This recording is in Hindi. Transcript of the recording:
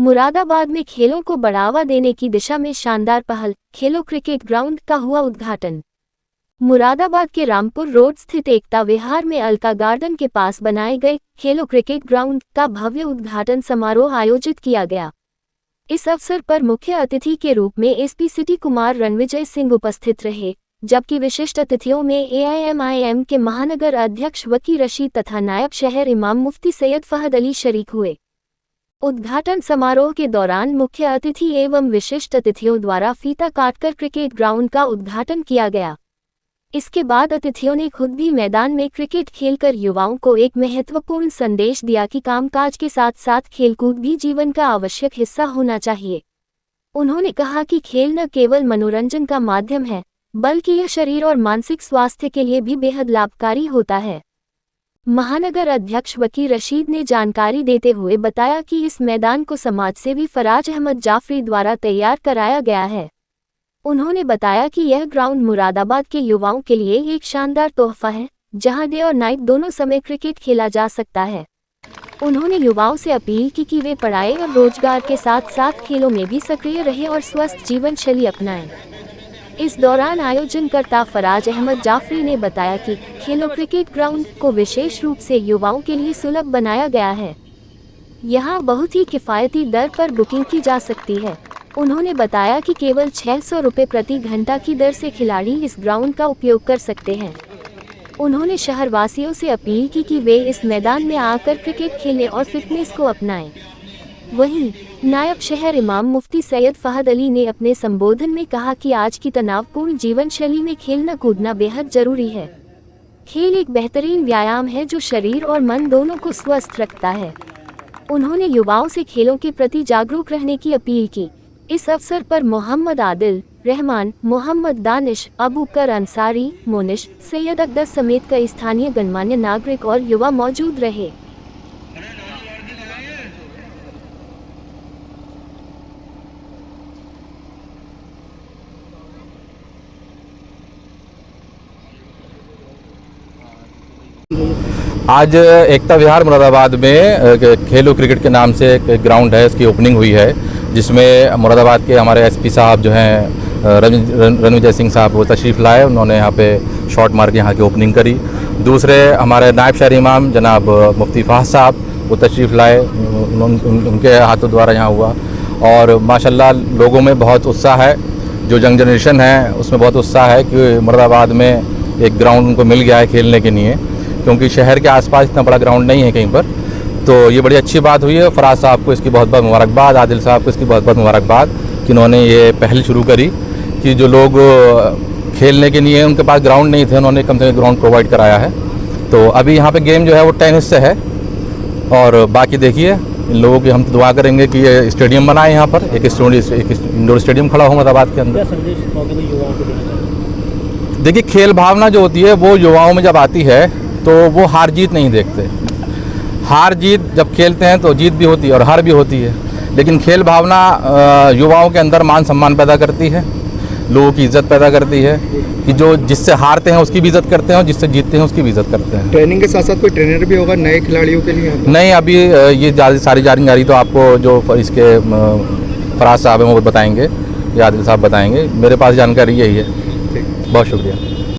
मुरादाबाद में खेलों को बढ़ावा देने की दिशा में शानदार पहल, खेलो क्रिकेट ग्राउंड का हुआ उद्घाटन। मुरादाबाद के रामपुर रोड स्थित एकता विहार में अलका गार्डन के पास बनाए गए खेलो क्रिकेट ग्राउंड का भव्य उद्घाटन समारोह आयोजित किया गया। इस अवसर पर मुख्य अतिथि के रूप में एसपी सिटी कुमार रणविजय सिंह उपस्थित रहे, जबकि विशिष्ट अतिथियों में AIMIM के महानगर अध्यक्ष वकी रशीद तथा नायब शहर इमाम मुफ्ती सैयद फहद अली शरीक हुए। उद्घाटन समारोह के दौरान मुख्य अतिथि एवं विशिष्ट अतिथियों द्वारा फीता काटकर क्रिकेट ग्राउंड का उद्घाटन किया गया। इसके बाद अतिथियों ने खुद भी मैदान में क्रिकेट खेलकर युवाओं को एक महत्वपूर्ण संदेश दिया कि कामकाज के साथ साथ खेलकूद भी जीवन का आवश्यक हिस्सा होना चाहिए। उन्होंने कहा कि खेल न केवल मनोरंजन का माध्यम है, बल्कि यह शरीर और मानसिक स्वास्थ्य के लिए भी बेहद लाभकारी होता है। महानगर अध्यक्ष वकी रशीद ने जानकारी देते हुए बताया कि इस मैदान को समाजसेवी फराज अहमद जाफरी द्वारा तैयार कराया गया है। उन्होंने बताया कि यह ग्राउंड मुरादाबाद के युवाओं के लिए एक शानदार तोहफा है, जहां डे और नाइट दोनों समय क्रिकेट खेला जा सकता है। उन्होंने युवाओं से अपील की कि वे पढ़ाई और रोजगार के साथ साथ खेलों में भी सक्रिय रहें और स्वस्थ जीवन शैली अपनाएं। इस दौरान आयोजनकर्ता फराज अहमद जाफरी ने बताया कि खेलो क्रिकेट ग्राउंड को विशेष रूप से युवाओं के लिए सुलभ बनाया गया है। यहां बहुत ही किफ़ायती दर पर बुकिंग की जा सकती है। उन्होंने बताया कि केवल 600 रुपये प्रति घंटा की दर से खिलाड़ी इस ग्राउंड का उपयोग कर सकते हैं। उन्होंने शहरवासियों से अपील की कि वे इस मैदान में आकर क्रिकेट खेलें और फिटनेस को अपनाएं। वहीं नायब शहर इमाम मुफ्ती सैयद फहद अली ने अपने संबोधन में कहा कि आज की तनावपूर्ण जीवन शैली में खेलना कूदना बेहद जरूरी है। खेल एक बेहतरीन व्यायाम है जो शरीर और मन दोनों को स्वस्थ रखता है। उन्होंने युवाओं से खेलों के प्रति जागरूक रहने की अपील की। इस अवसर पर मोहम्मद आदिल, रहमान, मोहम्मद दानिश, अबूकर अंसारी, मोनिश, सैयद अकदर समेत कई स्थानीय गणमान्य नागरिक और युवा मौजूद रहे। आज एकता विहार मुरादाबाद में खेलो क्रिकेट के नाम से एक ग्राउंड है, इसकी ओपनिंग हुई है, जिसमें मुरादाबाद के हमारे एसपी साहब जो हैं रणविजय सिंह साहब वो तशरीफ़ लाए। उन्होंने यहाँ पे शॉट मार के यहाँ की ओपनिंग करी। दूसरे हमारे नायब शहर इमाम जनाब मुफ्ती फहद साहब वो तशरीफ़ लाए, उनके हाथों द्वारा यहाँ हुआ। और माशाल्लाह लोगों में बहुत उत्साह है, जो यंग जनरेशन है उसमें बहुत उत्साह है कि मुरादाबाद में एक ग्राउंड उनको मिल गया है खेलने के लिए, क्योंकि शहर के आसपास इतना बड़ा ग्राउंड नहीं है कहीं पर। तो ये बड़ी अच्छी बात हुई है। फराज साहब को इसकी बहुत बहुत मुबारकबाद, आदिल साहब को इसकी बहुत बहुत मुबारकबाद कि उन्होंने ये पहल शुरू करी कि जो लोग खेलने के लिए उनके पास ग्राउंड नहीं थे, उन्होंने कम से कम ग्राउंड प्रोवाइड कराया है। तो अभी यहाँ पे गेम जो है वो टेनिस से है, और बाकी देखिए इन लोगों की हम दुआ करेंगे कि ये स्टेडियम बनाए यहाँ पर, एक इंडोर स्टेडियम खड़ा हो मुरादाबाद के अंदर। देखिए खेल भावना जो होती है वो युवाओं में जब आती है तो वो हार जीत नहीं देखते। हार जीत जब खेलते हैं तो जीत भी होती है और हार भी होती है, लेकिन खेल भावना युवाओं के अंदर मान सम्मान पैदा करती है, लोगों की इज्जत पैदा करती है कि जो जिससे हारते हैं उसकी भी इज्जत करते हैं और जिससे जीतते हैं उसकी भी इज्जत करते हैं। ट्रेनिंग के साथ साथ कोई ट्रेनर भी होगा नए खिलाड़ियों के लिए? नहीं, अभी ये सारी जानकारी तो आपको जो इसके फराज साहब हैं वो बताएंगे या आदिल साहब बताएंगे। मेरे पास जानकारी यही है। बहुत शुक्रिया।